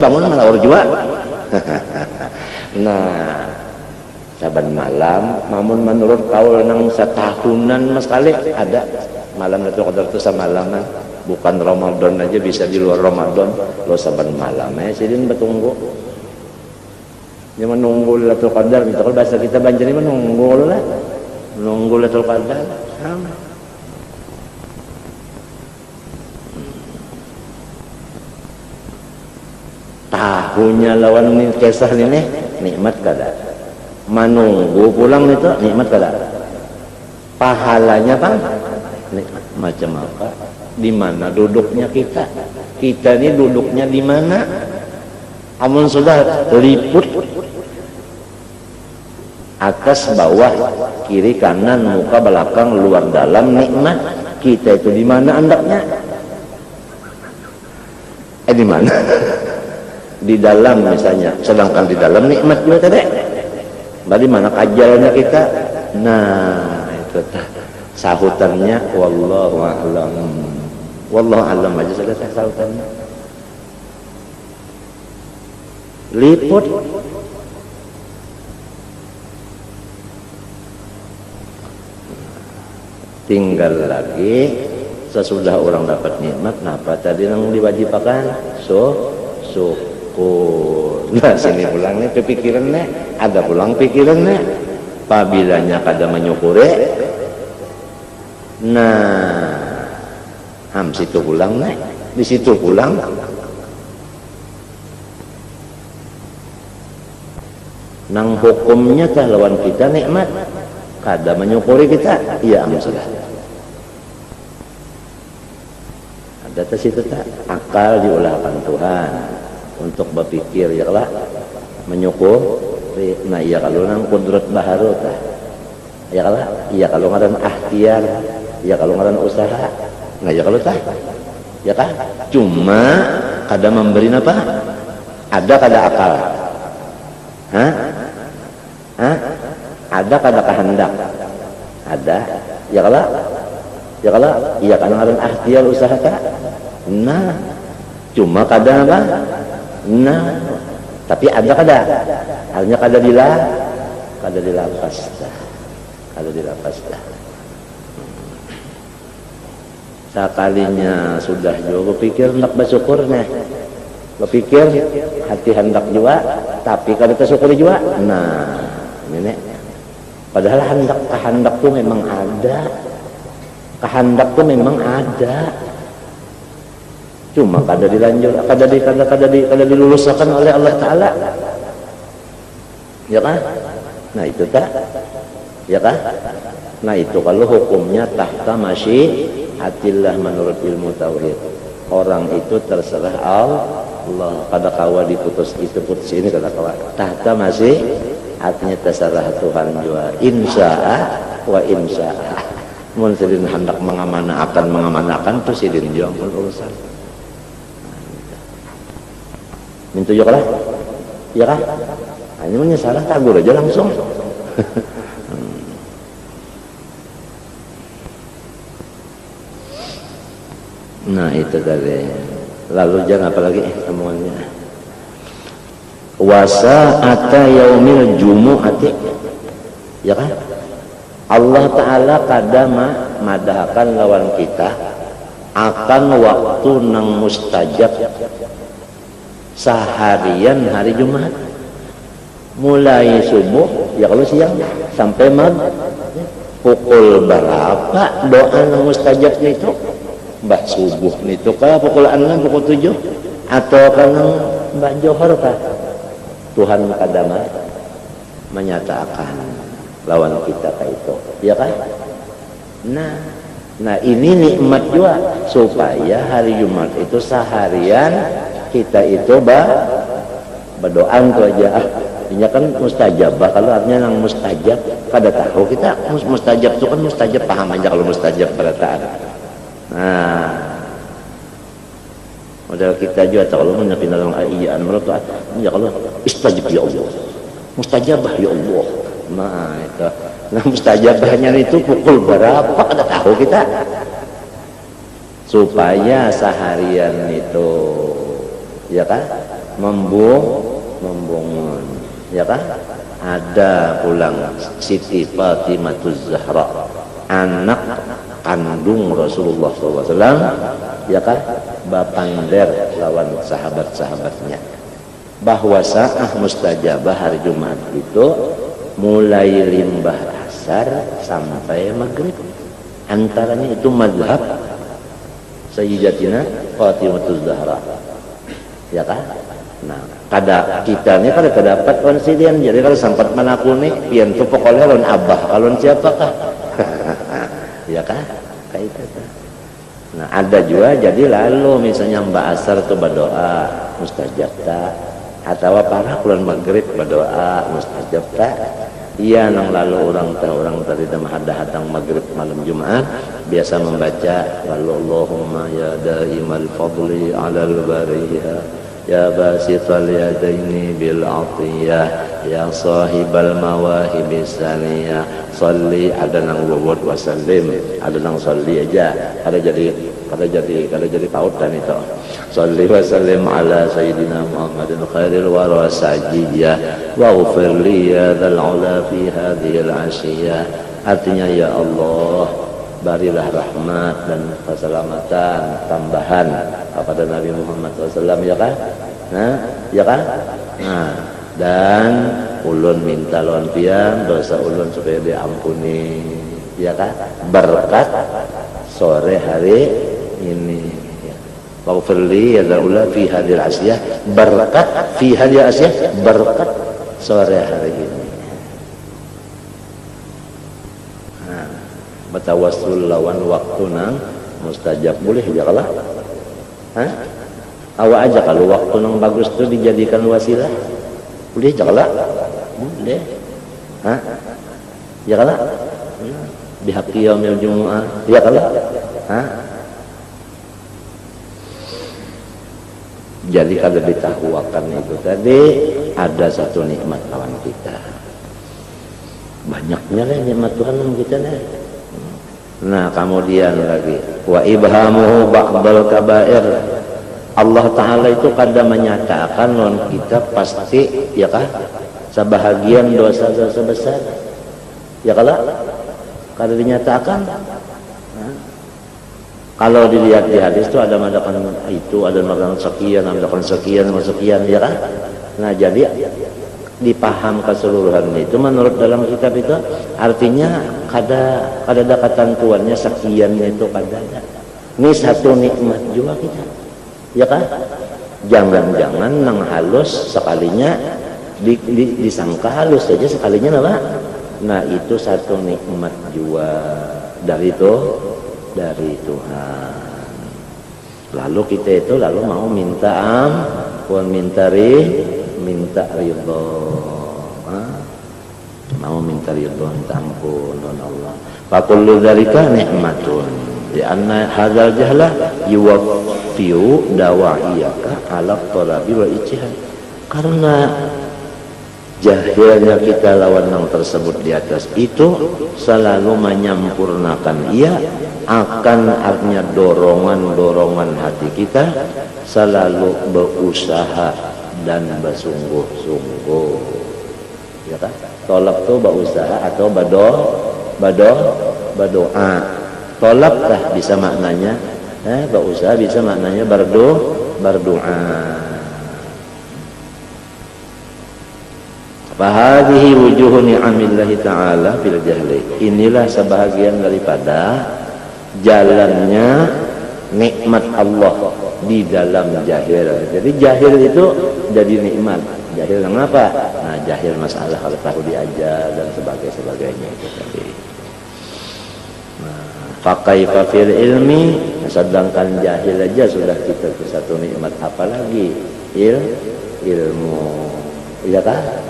bangun malah urjua. Nah, saban malam mamun menurut kaul nang satahunan mas kali ada malam itu Qadar itu samalaman, bukan Ramadan aja, bisa di luar Ramadan lo saban malam sidin betunggu dia menunggu Lailatul Qadar gitu. Kalau bahasa kita Banjari menunggu lah, menunggu Lailatul Qadar sama. Tahunya lawan ini kisah ini nikmat kada, menunggu pulang itu nikmat kada, pahalanya apa nikmat macam apa, di mana duduknya kita ini duduknya di mana, amun sudah liput atas bawah kiri kanan muka belakang luar dalam nikmat, kita itu di mana andaknya, di mana di dalam misalnya, sedangkan di dalam nikmat juga tadi. Bagaimana mana kajalnya kita? Nah, itu sahutannya wallahu a'lam. Wallahu a'lam aja sudah sahutannya. Liput tinggal lagi sesudah orang dapat nikmat, napa tadi yang diwajibkan? Syukur. Nah sini pulangnya kepikirannya, ada pulang pikirannya, pabilanya kada menyukuri. Nah, situ pulang nih, di situ pulang. Nang hukumnya tah lawan kita nikmat, kada menyukuri kita, iya sudah. Ada tas itu tak akal diulahkan Tuhan untuk berpikir ya lah menyukur. Nah iya kalau nang kudrat baharu tah ya lah, iya kalau ngaran ikhtiar, ya kalau ngaran usaha, nah ya kalau tah ya kah, cuma kada memberi apa, ada kada akal, ada kada kehendak, ada ya kalau iya kalau ngaran ikhtiar usaha tah, nah cuma kada apa. Nah, tapi ada kada, hanya kada dilapas dah. Sekalinya sudah juga pikir hendak bersyukur nih, berpikir hati hendak juga, tapi kada tersyukur juga. Nah, ini padahal kehendak tuh memang ada, kehendak tuh memang ada. Cuma kada dilanjur, kada diluluskan oleh Allah Ta'ala, ya kan? Nah itu tak, ya kan? Nah itu kalau hukumnya tahta masyiatillah menurut ilmu tauhid, orang itu terserah Allah, kada kawa diputus itu putus ini kada kawa, tahta masyiatnya terserah Tuhan juga, insya'a wa insya'a. Mun sidin hendak mengamanakan tu sidin juga urusan. Minta juga lah, ya kah? Hanya menyesalah tagur aja langsung. Nah itu tadi. Lalu jangan apa lagi semuanya. Wasa'ata yaumil jumu'ati, ya kan? Allah Ta'ala kadang madahkan lawan kita akan waktu nang mustajab seharian hari Jumat, mulai subuh ya kalau siang sampai maghrib. Pukul berapa doa nang mustajabnya itu? Mbah subuh itu kah pukul 6, pukul 7, atau kan mbah johor kah? Tuhan kadama menyatakan lawan kita kayak itu, ya kan? Nah ini nikmat juga supaya hari Jumat itu seharian kita itu berdoa itu aja. Ini kan mustajabah, kalau artinya yang mustajab kada tahu kita. Mustajab itu kan mustajab, paham aja kalau mustajab pada taat. Nah modal kita juga kalau menyapin dalam ayat menurut ya Allah istajab ya Allah, mustajabah ya Allah. Nah itu, nah mustajabahnya itu pukul berapa kada tahu kita, supaya seharian itu ya kan membungun, ya kan? Ada pulang Siti Fatimahuz Zahra, anak kandung Rasulullah SAW, ya kan? Bapander lawan sahabat-sahabatnya. Bahwa saat mustajabah hari Jumat itu mulai limbah asar sampai maghrib. Antaranya itu mazhab Sayyidatina Fatimahuz Zahra, ya kan? Nah, kada kita ini kada dapat konsilian. Jadi kalau sempat manaku nih, pian tu pokoknya lawan abah, kalau siapakah? Ya kan? Kayak itu. Nah, ada juga jadi lalu misalnya Mbak Asar tu berdoa mustajab tak, atau para bulan maghrib berdoa mustajab tak. Iya, nang lalu orang tadi ada hatang maghrib malam Jumat biasa membaca Allahumma ya daimal fadli alal bariyah ya basital yadaini bil atiyah ya sahibal mawahibis saniyah salli, ada nang wawud wasallim, ada nang salli aja, kada jadi pautan itu. Salli wa sallim ala sayyidina Muhammadin khairil wara sajiyah wa ghfir li ya dzal ula fi hadhihi al ashiyah. Artinya ya Allah, berilah rahmat dan keselamatan tambahan kepada Nabi Muhammad SAW, ya kan? Nah, ya kan? Nah, dan ulun minta lawan pian dosa ulun supaya diampuni, ya kan? Berkat sore hari ini. Waghfirli ya dzal fi hadhil asyah, berkat fi hadhil asyah, berkat sore hari ini. Nah, bertawassul lawan waktu nang mustajab boleh ya kalah? Hah? Awak aja kalau waktu nang bagus tu dijadikan wasilah. Boleh aja kalah? Boleh. Hah? Ya kalah? Bihaqi yaumil jumu'ah. Ya kalah? Hah? Jadi kalau ditahuakan itu tadi ada satu nikmat lawan kita. Banyaknya lah nikmat Tuhan lawan kita lah. Nah, kemudian lagi wa ibhamuhu ba'dal kabair. Allah Ta'ala itu kadang menyatakan lawan kita pasti, ya kan? Sebahagian dosa-dosa besar. Ya kalau kada dinyatakan. Kalau dilihat di hadis itu ada mengadakan itu, ada mengadakan sekian, ya kan? Nah, jadi dipaham keseluruhan itu menurut dalam kitab itu artinya kada ada ketentuannya sekiannya itu kada ada. Ini satu nikmat juga kita, ya kan? Jangan-jangan nang halus sekalinya disangka halus saja sekalinya, apa? Nah, itu satu nikmat juga dari Tuhan. Lalu kita itu mau minta ampun, minta ridho, mau minta ridho, minta ampun dan Allah. Fa kullu dzalika nikmatun, di anna hadzal jahla yuwaffiu dawa'iyaka ala talabi wa ijtihad. Karena jahilnya kita lawan yang tersebut di atas itu selalu menyempurnakan ia akan artinya dorongan hati kita selalu berusaha dan bersungguh-sungguh, ya kan? Tolak tuh berusaha atau berdoa. Tolak kah bisa maknanya berusaha, bisa maknanya berdoa. Fahadhihi wujuhu ni'amillahi ta'ala fil jahli. Inilah sebahagian daripada jalannya nikmat Allah di dalam jahil. Jadi jahil itu jadi nikmat. Jahil kenapa? Nah, jahil masalah kalau tahu diajar dan sebagainya itu tadi. Nah, fakaifa fil ilmi, sedangkan jahil aja sudah kita satu nikmat, apalagi ilmu. Iya kan?